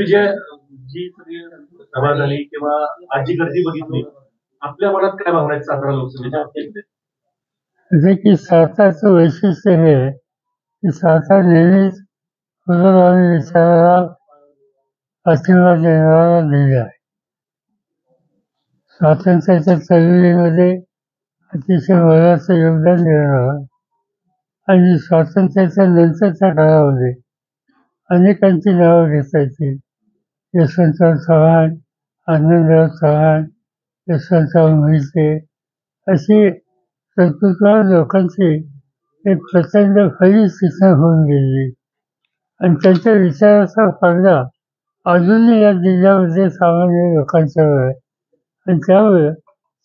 विजय जी सगळी सभा झाली किंवा आज जी गर्दी बघितली, आपल्या मनात काय भावना आहेत सातारा लोकसभेच्या बाबतीत? जे की सातारचं वैशिष्ट्य हे आहे की सातारा नेहमीच पुरोगामी विचाराला पाठिंबा देणारा जिल्हा आहे. स्वातंत्र्याच्या चळवळीमध्ये अतिशय मोलाचं योगदान देणारा आणि स्वातंत्र्याच्या नंतरच्या काळामध्ये अनेकांची नावं घेता येतील. यशवंतराव चव्हाण, आनंदराव चव्हाण, यशवंतराव मोहिते अशी कर्तृत्ववान लोकांची एक प्रचंड फैज तिथं होऊन गेली आणि त्यांच्या विचाराचा फायदा अजूनही या जिल्ह्यामध्ये सामान्य लोकांच्यावर आहे आणि त्यामुळे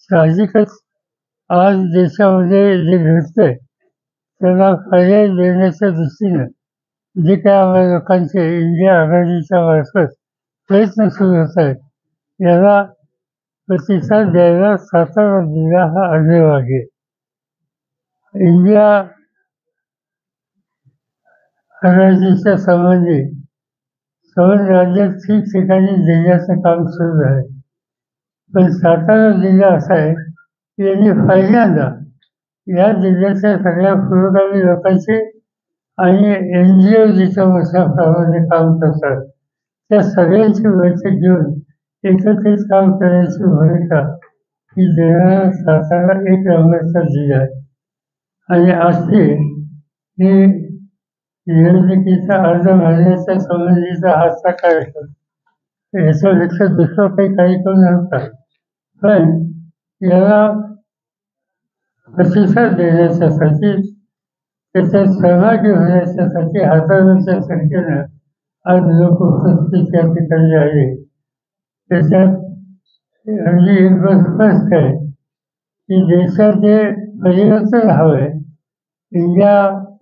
साहजिकच आज देशामध्ये जे घडतंय त्याला पर्याय देण्याच्या दृष्टीनं जे काय आपल्या लोकांचे इंडिया आघाडीच्या मार्फत प्रयत्न सुरू होत आहेत याला प्रतिसाद द्यायला सातारा जिल्हा हा अग्रभागी आहे. इंडिया आघाडीच्या संबंधी सर्व राज्यात ठिकठिकाणी देण्याचं काम सुरू आहे. पण सातारा जिल्हा असा आहे की यांनी पहिल्यांदा या जिल्ह्याच्या सगळ्या पुरोगामी लोकांचे आणि NGO जिथं मोठ्या प्रमाणात काम करतात त्या सगळ्यांची बैठक घेऊन एकत्रित काम करण्याची भूमिका ही देणारा सातारा एक नंबरचा जिल्हा आहे. आणि आजची ही निवडणुकीचा अर्ज भरण्याच्या संबंधीचा आजचा कार्यक्रम याच्यापेक्षा दुसरं काही कार्यक्रम नव्हता. पण याला प्रतिसाद देण्याच्यासाठी त्याच्यात सहभागी होण्याच्यासाठी हजारोच्या संख्येनं आज लोक उपस्थित त्या ठिकाणी आले. त्याच्यात म्हणजे एक गोष्ट स्पष्ट आहे की देशात जे परिवर्तन हवंय, इंडिया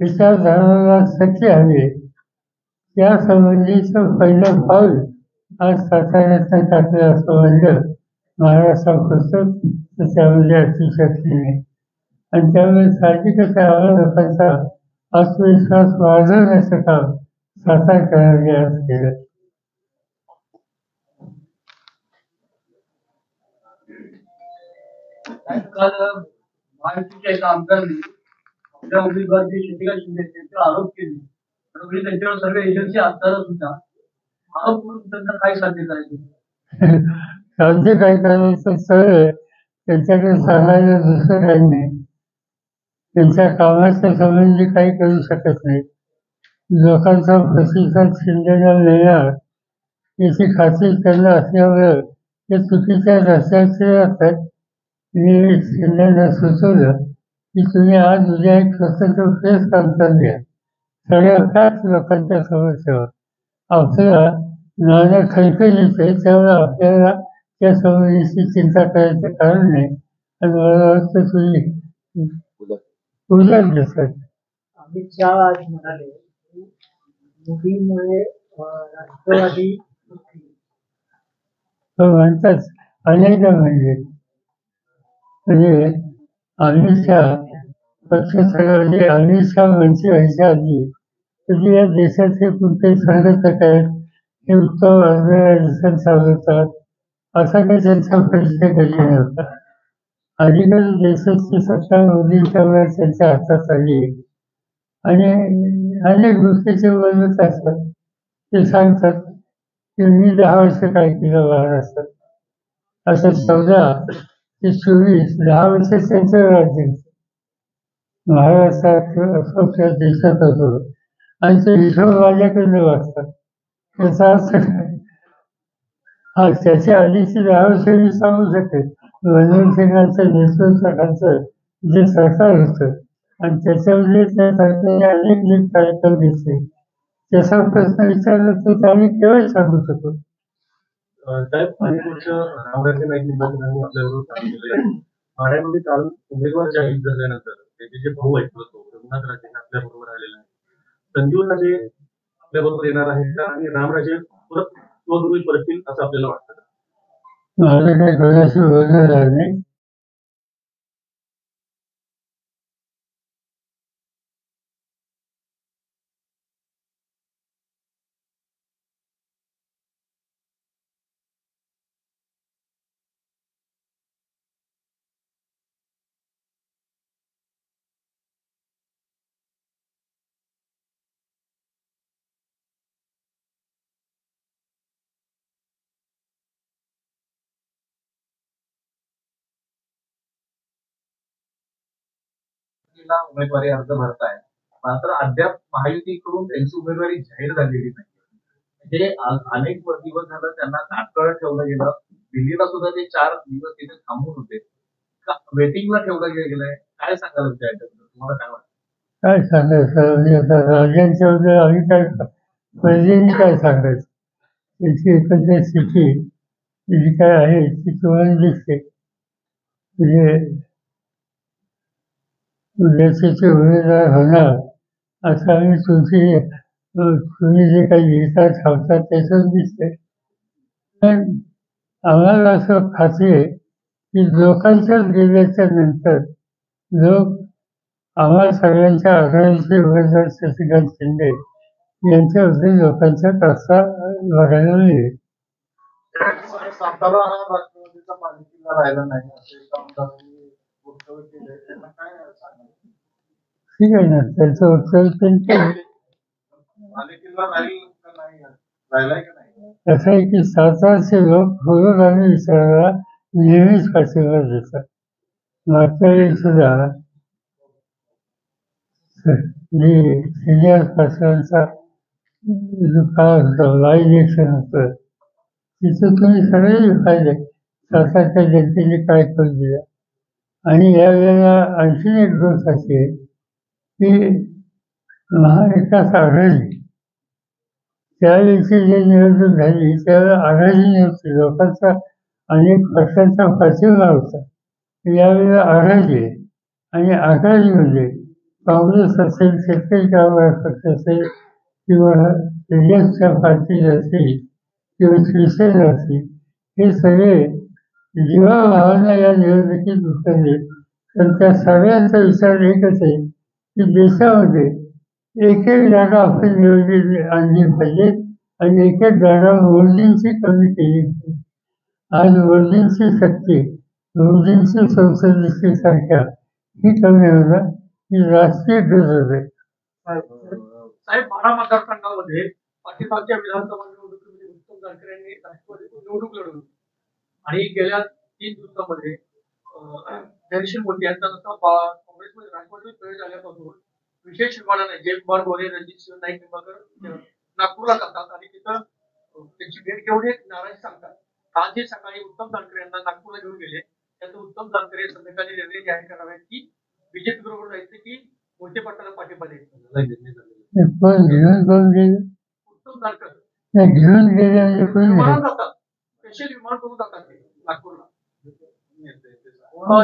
विचारधाराला शक्ती हवी त्या संबंधीचं पहिलं पाऊल आज साताऱ्याचं टाकलं असं म्हणलं महाराष्ट्रापासून त्याच्यामध्ये अतिशक्ती नाही आणि त्यामुळे साहजिकच लोकांचा आत्मविश्वास वाढवण्याचं काम सातारकरांनी आज केलं. काल महायुतीच्या एका आमदारांनी आपल्या उमेदवार जे शशिकांत शिंदे त्यांच्यावर आरोप केले. त्यांच्यावर सर्व एजन्सी आमदार सुद्धा आरोप करून त्यांना काय साध्य करायचं? साध्य काय करायचं सगळं त्यांच्याकडे सांगायला दुसरं काही नाही. त्यांच्या कामाच्या संबंधी काही करू शकत नाही. लोकांचा प्रतिसाद शिंदेला मिळणार याची खात्री करणं असल्यामुळं ते चुकीच्या रस्त्याचे असतात. मी शिंदेला सुचवलं की तुम्ही आज उद्या एक स्वतंत्र प्रेस कॉन्फरन्स घ्या, सगळ्या फॅक्ट लोकांच्या समोर ठेवा. आपल्याला नाणं खणखणीचं आहे त्यामुळे आपल्याला त्या संबंधीची चिंता करायचं कारण नाही आणि मला वाटतं तुम्ही उलट देतात. अमित शहा आज म्हणाले मोदीमुळे राष्ट्रवादी म्हणतात अनेकदा म्हणजे अमित शहा पक्ष म्हणजे अमित शहा मंत्री व्हायच्या आधी म्हणजे या देशाचे कोणते संघटक आहेत हे उत्तम ऑर्गनायझेशन चालवतात असा काही त्यांचा परिचय कधी नव्हता. अलीकडे देशाची सत्ता मोदींच्या वेळेस त्यांच्या हातात आली आणि अनेक गोष्टीचे बोलत असतात. ते सांगतात की मी 10 वर्ष काय केलं महाराष्ट्रात, असं 14 ते 24 10 वर्ष त्यांचं राज्य महाराष्ट्रात असो किंवा देशात असो आणि ते हिशोब माझ्याकडे वाचतात. त्याचा अर्थ काय? हा त्याच्या आधीची 10 वर्ष मी सांगू शकेल. मनमोहन सिंगांच्या नेतृत्वाखालचं जे सरकार होतं आणि त्याच्यामध्ये त्या सरकारने अनेक नीट कार्यक्रम घेतले त्याचा प्रश्न विचारला तर आम्ही केव्हा सांगू शकतो. साहेब अनेक वर्ष रामराजे नाईक निंबाळकरांनी आपल्याबरोबर काम केलं आहे. ठाण्यामध्ये काल उमेदवार जाहीर झाल्यानंतर त्याचे जे भाऊ आहेत रघुनाथ राजे आपल्याबरोबर आलेले आहेत. संजीव राजे आपल्याबरोबर येणार आहेत का आणि रामराजे परत स्वगृही परततील असं आपल्याला वाटतं? मला काही कोणाशी बोलणार नाही. महायुतीला उमेदवारी अर्ज भरताय, मात्र अद्याप महायुतीकडून त्यांची उमेदवारी जाहीर झालेली नाही. म्हणजे अनेक दिवस झालं त्यांना तात्काळ ठेवलं गेलं. दिल्लीला सुद्धा ते 4 दिवस तिथे थांबून होते. वेटिंगला ठेवलं गेलंय. काय सांगाल त्याच्याबद्दल? तुम्हाला काय वाटतं? काय सांगायचं म्हणजे आता राजांच्या बद्दल आम्ही काय प्रजेने काय सांगायचं त्यांची एकत्र स्थिती जी काय आहे ती तुम्हाला दिसते. म्हणजे उद्याचे ते उमेदवार होणार असं आम्ही तुम्ही जे काही लिहिता छापता त्याच्यात दिसते. पण आम्हाला असं खात्री आहे की लोकांच्याच गेल्याच्या नंतर लोक आम्हा सगळ्यांच्या आघाडीचे उमेदवार शशिकांत शिंदे यांच्याबद्दल लोकांच्यात असा बघायला मिळेल. सातारा हा राष्ट्रवादीचा पालिकेला राहिला नाही असं एका आमदारांनी वक्तव्य केलंय. त्यांना काय सांगाल? ठीक आहे ना, त्याचं उत्तर त्यांचं पालिकेला राहील का नाही, राहिलाय का नाही? असं आहे की सातारचे लोक पुरोगामी विचाराला नेहमीच पाठिंबा देतात. मागच्या वेळी सुद्धा मी सिनियर पासवानचा जो काळ होता बाय इलेक्शन होतं तिथं तुम्ही सगळे पाहिले सातारच्या जनतेने काय करून दिलं. आणि यावेळेला आणखीन एक गोष्ट अशी आहे की महाविकास आघाडी त्यावेळेची जी निवडणूक झाली त्यावेळेला आघाडी नव्हती. लोकांचा अनेक पक्षांचा पाठिंबा होता. यावेळेला आघाडी आहे आणि आघाडीमध्ये काँग्रेस असेल, शेतकरी कामगार पक्ष असेल किंवा रिलायन्सच्या पार्टी असेल किंवा शिवसेना असेल, हे सगळे जीवाभावानं या निवडणुकीत उतरले. तर त्या सगळ्यांचा विचार एकच आहे की देशामध्ये एक एक जागा आपण निवडली आणली पाहिजे आणि एक एक जागा मोदींची कमी केली पाहिजे. आज मोदींची शक्ती, मोदींची संसदेची संख्या ही कमी होणार ही राष्ट्रीय गरज आहे. साहेब, 12 मतदारसंघामध्ये पाठीमागच्या विधानसभा निवडणुकीमध्ये उत्तम जानकर यांनी राष्ट्रवादीतून निवडणूक लढवली आणि गेल्या 3 दिवसामध्ये जयश्री मोदी यांचा जसा काँग्रेसमध्ये राष्ट्रवादीत प्रवेश झाल्यापासून विशेष विमानाने जयकुमार गोरे, रणजित नाईक निंबाळकर नागपूरला जातात आणि तिथं त्यांची भेट घेऊन एक नाराजी सांगतात. आजही सकाळी उत्तम जानकर यांना नागपूरला घेऊन गेले. त्याचं उत्तम जानकर हे संध्याकाळी निर्णय जाहीर करावे की बीजेपी बरोबर जायचं की मोठे पक्षाला पाठिंबा द्यायचा. पण घेऊन गेले उत्तम जानकर घेऊन गेले म्हणजे कोण विमानात जातात, स्पेशल विमान करून जातात ते नागपूरला.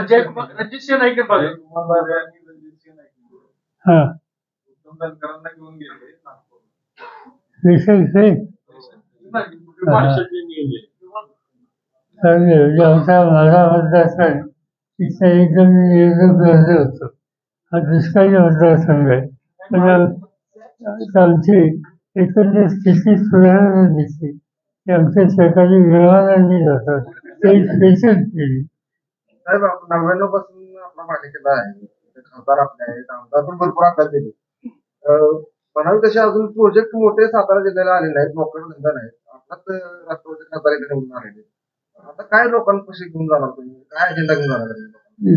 जयकुमार रणजित नाईक निंबाळकर हा उत्तम जानकरांना घेऊन गेले नागपूर. विषय चांगले आमचा माझा मतदारसंघ तिथं एकदम निवडणूक लढत होतो. हा दुष्काळी मतदारसंघ आहे. पण आमची एकंदर स्थिती सुधारणा दिसते की आमच्या सरकारी विमानांनी जातात ते स्पेशल केली. साहेब, 99 पासून आपला पालिकेला आहे, खासदार आपले आहेत, आमदार पण भरपूर आमदार दिले. म्हणावे तसे अजून प्रोजेक्ट मोठे सातारा जिल्ह्याला आलेले आहेत, मोकळे धंदा नाही. आपलाच राष्ट्रवादी खासदार इथे निवडून आलेले. आता काय लोकांपाशी घेऊन जाणार तुम्ही, काय अजेंडा घेऊन जाणार?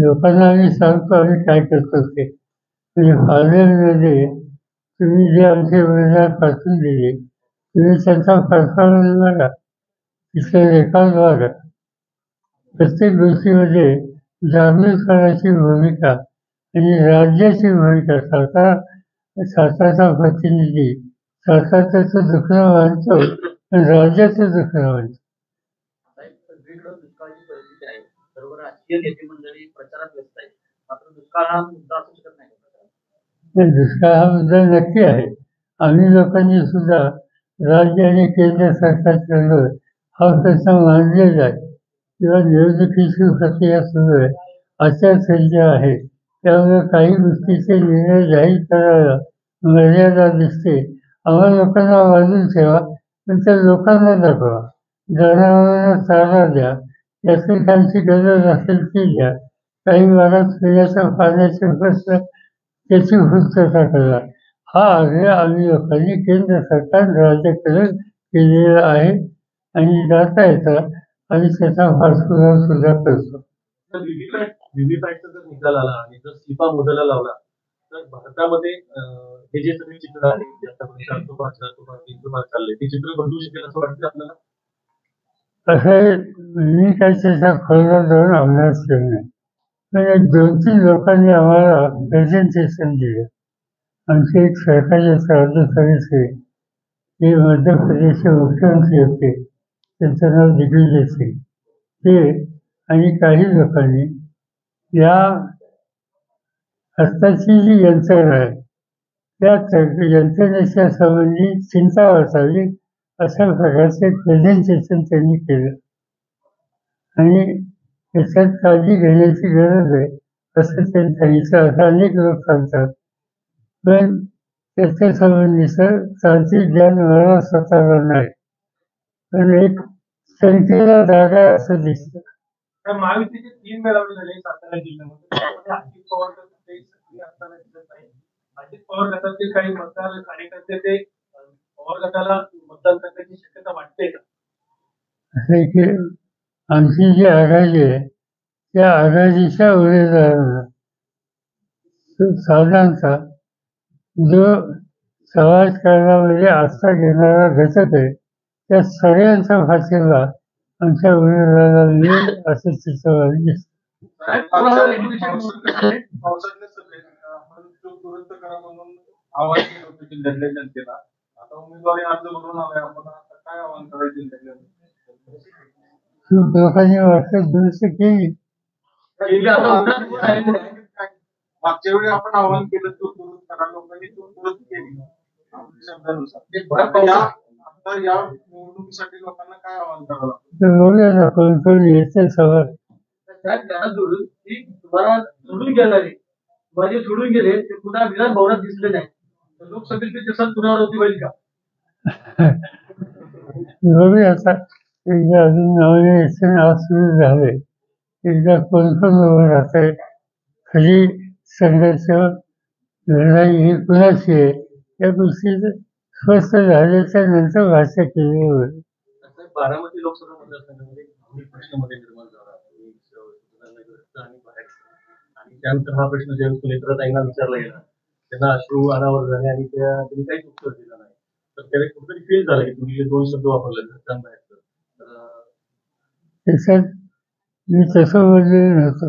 लोकांना आम्ही सांगतो आम्ही काय करतो ते. म्हणजे पार्लमेंटमध्ये तुम्ही जे आमचे उमेदवार पाठवून दिले तुम्ही त्यांचा परफॉर्मन्स बघा, तिथले रेकॉर्ड बघा. प्रत्येक गोष्टीमध्ये जागृतपणाची भूमिका आणि राज्याची भूमिका सातारचा प्रतिनिधी सातारचं दुखणं मानतो आणि राज्याचं दुखणं मानतो. सगळीकडे दुष्काळाची परिस्थिती आहे. सर्व राजकीय नेते मंडळी प्रचारात व्यस्त आहेत. मात्र दुष्काळ हा मुद्दा असू शकत नाही. दुष्काळ हा मुद्दा नक्की आहे. आम्ही लोकांनी सुद्धा राज्य आणि केंद्र सरकारकडे हा प्रश्न मांडलेला आहे किंवा निवडणुकीची प्रक्रिया सुरू आहे, आचारसंहिता आहे, त्यामुळे काही गोष्टीचे निर्णय जाहीर करायला मर्यादा दिसते. आम्हाला लोकांना बाजून ठेवा पण त्या लोकांना दाखवा. जनावरांना चारा द्या, त्याची त्यांची गरज असेल ती द्या. काही भागात पिण्याच्या पाण्याचे प्रश्न त्याची पूर्तता करा. हा आग्रह आम्ही लोकांनी केंद्र सरकार राज्याकडे केलेला आहे आणि जाता येता आणि त्याचा पाठपुरावा सुद्धा करतो. व्हीव्हीपॅटचा जर निकाल आला आणि जर शिपा मोजायला लावला तर भारतामध्ये हे जे सगळे चित्र आहे जे आतापर्यंत चाललंय ते चित्र बदलू शकेल असं वाटतं आपल्याला. असं मी काही त्याचा खोलात जाऊन अभ्यास केला नाही. पण एक 2-3 लोकांनी आम्हाला प्रेझेंटेशन दिलं. आमचे एक सरकारी अधिकारी थे, ते मध्य प्रदेशचे मुख्यमंत्री होते, त्यांचं नाव दिग्विजय सिंग. ते आणि काही लोकांनी या हस्ताची जी यंत्रणा आहे त्या यंत्रणेच्या संबंधी चिंता वाटावी अशा प्रकारचे प्रेझेंटेशन त्यांनी केलं. आणि त्याच्यात काळजी घेण्याची गरज आहे असं त्यांनी सांगितलं. असं अनेक लोक सांगतात, पण त्याच्या संबंधीचं तांत्रिक ज्ञान मला स्वतःला नाही. पण एक शंकेला जागा आहे असं दिसतं. तर महायुतीचे 3 मेळावे झाले सातारा जिल्ह्यामध्ये. त्यामध्ये अजित पवार गटाचे सक्रिय असताना दिसत नाही. अजित पवार गटाचे काही मतदार कार्यकर्ते ते पवार गटाला मतदान करण्याची शक्यता वाटते का? असं आहे की आमची जी आघाडी आहे त्या आघाडीच्या उमेदवारांना साधारणतः जो समाजकारणामध्ये आस्था घेणारा घटक आहे त्या सगळ्यांचा फाशीला आमच्या उमेदवाराला मिळेल असं चित्रवादी दिसतं. पावसाळ्यातल्या सभेत आपण तो दुरुस्त करा म्हणून आवाहन केलं होतं जिल्ह्यातल्या जनतेला. आता उमेदवारी अर्ज भरून आलाय, आपण आता काय आवाहन करायचं जिल्ह्यातल्या लोकांनी वाटतं दुरुस्त केली. मागच्या वेळी आपण आवाहन केलं तो दुरुस्त करा, लोकांनी तो दुरुस्त केली शब्दानुसार. आता या निवडणुकीसाठी लोकांना काय आवाहन करावं लागतं? बघूया ना कोण कोण येते सवाल. त्यांना जोडून ती तुम्हाला सोडून गेणारे माझे सोडून गेले ते पुन्हा विधान भवनात दिसले नाही. लोकसभेची तसंच पुनरावृत्ती होईल का? बघूया आता एकदा अजून नॉमिनेशन आज सुरू झाले, एकदा कोण कोण उभं राहतंय, खरी संघर्ष लढाई ही कुणाची आहे या गोष्टी स्पष्ट झाल्याच्या नंतर भाष्य केली होईल. बारामती लोकसभा मतदारसंघामध्ये अनेक प्रश्नामध्ये निर्माण झाला आणि बाहेर, आणि त्यानंतर हा प्रश्न ज्यावेळेस सुनेत्राताईंना विचारला गेला त्यांना अश्रू अनावर झाले आणि त्यांनी काहीच उत्तर दिलं नाही. तर त्यावेळेस कुठेतरी फील झालं की तुम्ही जे 2 शब्द वापरले घरच्यांबाहेरचं, त्याच्यात मी तसं बोललेलो नव्हतो.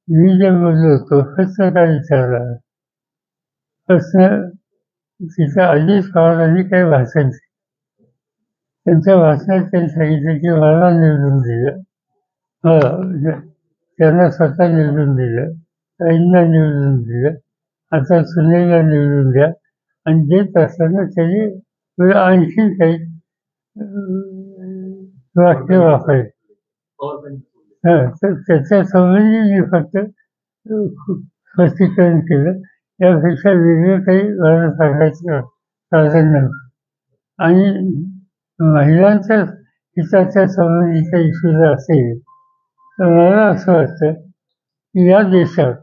मी जे बोललो होतो प्रश्न काय विचारला, प्रश्न तिथं अजित पवारांनी काही भाषण केलं. त्यांच्या भाषणात त्यांनी सांगितलं की मला निवडून दिलं, त्यांना स्वतः निवडून दिलं, ताईंना निवडून दिलं, आता सुनेला निवडून द्या. आणि देत असताना त्यांनी आणखी काही वाक्य वापरले. तर त्याच्या संबंधी मी फक्त स्पष्टीकरण केलं. यापेक्षा वेगळं काही मला सांगायचं साधन नव्हतं. आणि महिलांच्या हिताच्या संबंधीचा इश्यू जर असेल तर मला असं वाटतं की या देशात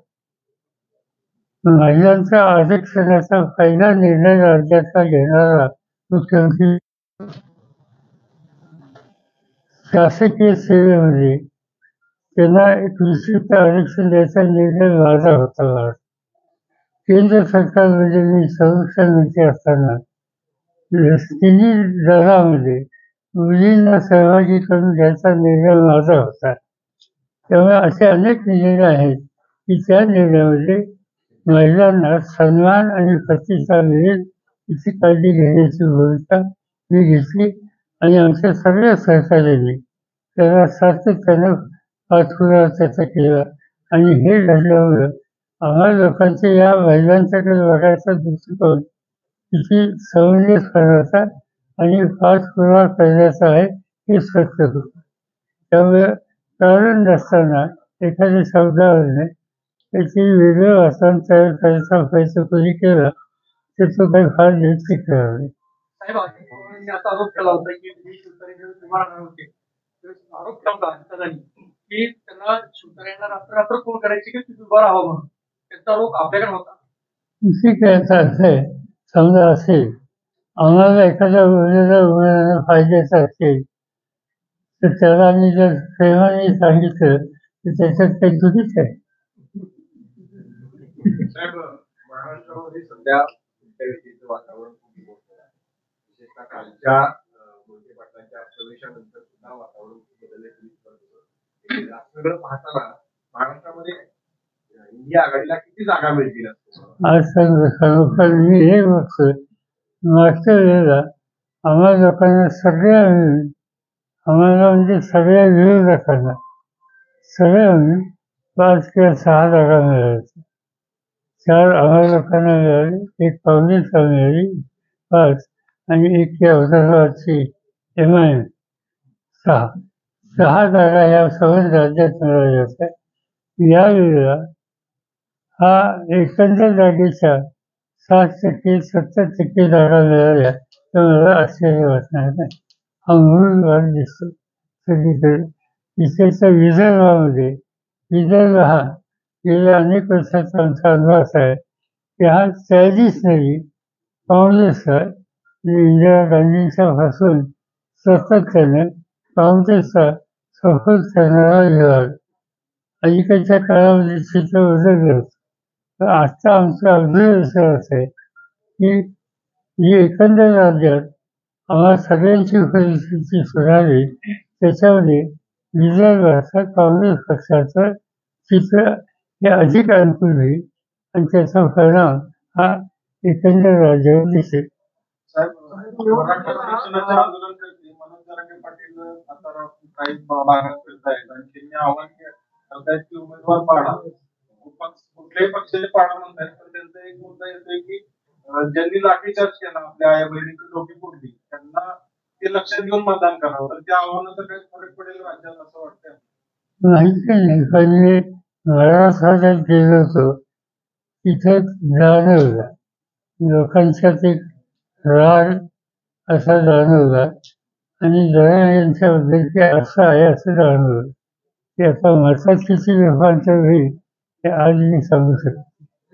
महिलांच्या आरक्षणाचा पहिला निर्णय राज्याचा घेणारा मुख्यमंत्री शासकीय सेवेमध्ये त्यांना एक विशिष्ट आरक्षण द्यायचा निर्णय माझा होता. केंद्र सरकारमध्ये मी संरक्षण मंत्री असताना तिन्ही दलामध्ये मुलींना सहभागी करून घ्यायचा निर्णय माझा होता. त्यामुळे असे अनेक निर्णय आहेत की त्या निर्णयामध्ये महिलांना सन्मान आणि प्रतिष्ठा मिळेल याची काळजी घेण्याची भूमिका मी घेतली आणि आमच्या सगळ्या सहकार्याने त्याला सातत्यानं पाठपुरावा त्याचा केला. आणि हे झाल्यामुळं आम्हा लोकांचे या महिलांच्याकडे बघायचा दृष्टिकोन किती समंजसपणाचा आणि पाठपुरावा करण्याचा आहे हे स्पष्ट होतं. त्यामुळे कारण नसताना एखाद्या शब्दावरने त्याची वेगळं वाचन तयार करायचा प्रयत्न कोणी केला तर तो काही फार नियुक्ती करणार नाही. साहेब असा आरोप केला होता की उभारणार होते आरोप केला होता की त्यांना शिवसेनेला रात्र फोन करायची की तुम्ही उभा राहा म्हणून, त्याचा आरोप आपल्याकडे होता. ठीक आहे, याचा अर्थ आहे समजा असेल आम्हाला एखाद्या उमेदवाराला फायद्याचं असेल तर त्याला आम्ही जर प्रेमाने सांगितलं तर त्याच्यात काही चुकीच आहे. साहेब महाराष्ट्रामध्ये सध्या विषयीचं वातावरण खूप मोठं आहे. विशेषतः कालच्या मोहिते पाटलांच्या प्रवेशानंतर सुद्धा वातावरण खूप बदलले सगळं पाहताना महाराष्ट्रामध्ये इंडिया आघाडीला किती जागा मिळतील आज खरोखर मी हे बघतोय मागच्या वेळेला आम्हाला लोकांना सगळ्या मिळून आम्हाला म्हणजे सगळ्या विरोधकांना सगळ्या मिळून 5 किंवा 6 जागा मिळायच्या. 4 आम्हाला लोकांना मिळाली, 1 काँग्रेसला मिळाली 5 आणि 1 या विदर्भाची MIM 6 जागा या सगळ्या राज्यात मिळाल्या होत्या. यावेळेला हा एकंदर जागेच्या 60% 70% जागा मिळाल्या तर मला आश्चर्य वाटणार नाही. हा मूळ वाढ दिसतो सगळीकडे. विशेषतः विदर्भामध्ये विदर्भ हा गेल्या अनेक वर्षाचा आमचा अनुभव आहे की हा ट्रॅडिशनली काँग्रेसचा इंदिरा गांधींच्या पासून सातत्याने काँग्रेसचा सपोर्ट करणारा विभाग. अलीकडच्या काळामध्ये चित्र बदललं होतं. तर आजचा आमचा ऑब्झर्वेशन असं आहे की जी एकंदर राज्यात आम्हाला सगळ्यांची परिस्थिती सुधारली त्याच्यामध्ये विदर्भाचा काँग्रेस पक्षाचं चित्र हे अधिक अनुकूल होईल आणि त्याचा परिणाम हा एकंदर राज्यावर दिसेल. मराठा आरक्षणाचं आंदोलन करते मनोज जरांगे पाटील आता काही भागात फिरत आहेत आणि त्यांनी आव्हान करतायत की उमेदवार पाडा. कुठल्याही पक्षाचे पाडा म्हणतायत पण त्यांचा एक मुद्दा येतोय की ज्यांनी लाठीचार्ज केला आपल्या आई बहिणीची डोकी फोडली त्यांना ते लक्षात घेऊन मतदान करावं. तर त्या आव्हानाचा काही फरक पडेल राज्यात असं वाटतंय? माहिती नाही पण मी महाराष्ट्रात गेलो होतो तिथं जाणवलं लोकांच्यात एक राग असा जाणवला आणि जरा यांच्याबद्दल की असं आहे असं जाणवलं की आता मतात किती लोकांचं होईल ते आज मी सांगू शकतो.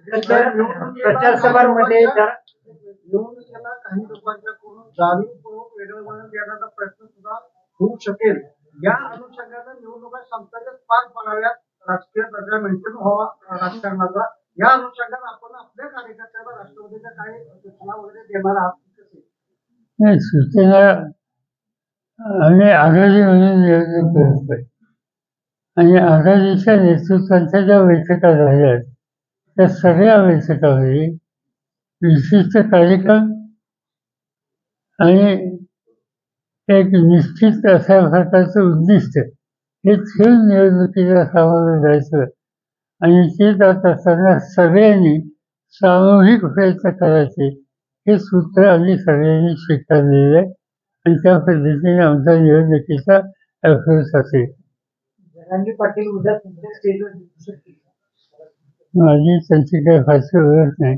प्रचार सभांमध्ये निवडणुकीला काही लोकांच्याकडून जाणीवपूर्वक वेगळं वळण देण्याचा प्रयत्न सुद्धा होऊ शकेल. या अनुषंगाने निवडणुका शांततेत पार पडाव्यात, राजकीय दर्जा मेंटेन व्हावा राजकारणाचा. या अनुषंगाने आपण आपल्या कार्यकर्त्यांना राष्ट्रवादीच्या काही सूचना वगैरे देणार आहात कसे? नाही सूचना आम्ही आघाडी म्हणून निवडणूक करतोय आणि आघाडीच्या नेतृत्वाच्या ज्या बैठका झाल्या त्या सगळ्या बैठकांमध्ये विशिष्ट कार्यक्रम आणि एक निश्चित अशा प्रकारचं उद्दिष्ट हे ठेवून निवडणुकीला सामोरं जायचं आणि ते जात असताना सगळ्यांनी सामूहिक प्रयत्न करायचे हे सूत्र आम्ही सगळ्यांनी स्वीकारलेलं आहे आणि त्या पद्धतीने आमच्या निवडणुकीचा अभ्यास असेल. जरांगे पाटील उद्या तुमच्या स्टेजवर दिसू शकतील. माझी त्यांची काही फारशी ओळख नाही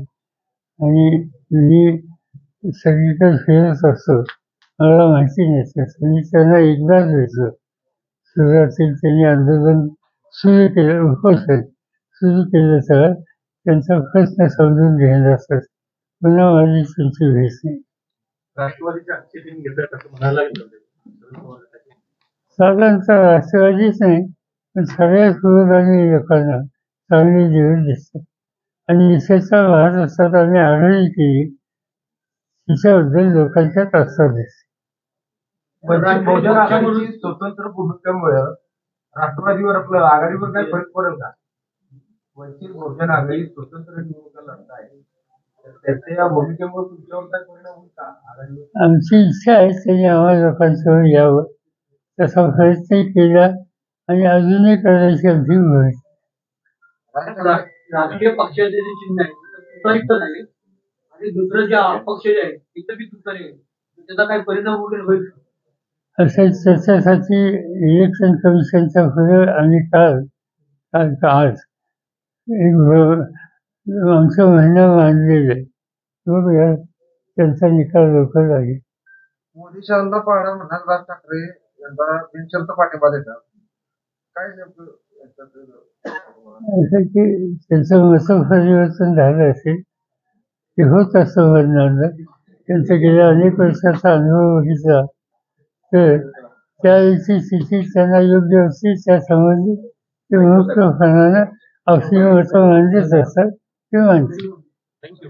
आणि मी सगळीकडे फिरत असतो मला माहिती नसतं. मी त्यांना एकदाच भेटलो. सुरुवातीला त्यांनी आंदोलन सुरू केलं उपोषण सुरू केलं तर त्यांचा प्रश्न समजून घेणं असत. पुन्हा माझी त्यांची भेट नाही. राष्ट्रवादीच्या आजची टीम घेतात असं म्हणायला गेलं साधारणतः राष्ट्रवादीच नाही पण सगळ्याच विरोधाने लोकांना चांगली जीवन दिसतं आणि विशेषतः महाराष्ट्रात आम्ही आघाडी केली तिच्याबद्दल लोकांच्यात आस्था दिसते. बहुजन आघाडीची स्वतंत्र भूमिकेमुळे राष्ट्रवादीवर आपलं आघाडीवर काही फरक पडेल का? वंचित बहुजन आघाडी स्वतंत्र निवडणुका लढत आहे तर त्याच्या या भूमिकेमुळे तुमच्यावर काय परिणाम होईल का आघाडीवर? आमची इच्छा आहे त्यांनी आम्हाला लोकांसमोर यावं तसा प्रयत्न केला आणि अजूनही करण्याची आमची भूमिका. राजकीय पक्षाचे जे चिन्ह आहे तुतारीत नाही आणि दुसरं जे अपक्ष जे आहे तिथं बी तुतारी आहे त्याचा काय परिणाम वगैरे होईल? असेल त्याच्यासाठी इलेक्शन कमिशनच्या पुढे आम्ही आज एक आमचं म्हणणं मांडलेलं आहे. बघूया त्यांचा निकाल लवकर लागेल. मोदी शहांना पाहणं म्हणतात राज ठाकरे यांना बिनशर्त पाठिंबा देतात. काय नेमकं असं की त्यांचं मतपरिवर्तन झालं असेल ते होत असं म्हणणार त्यांचा गेल्या अनेक वर्षाचा अनुभव बघितला तर त्यावेळीची स्थिती त्यांना योग्य होती त्या संबंधी ते मुक्तपणानं आपली मतं मांडत असतात ते मानतील. थँक्यू.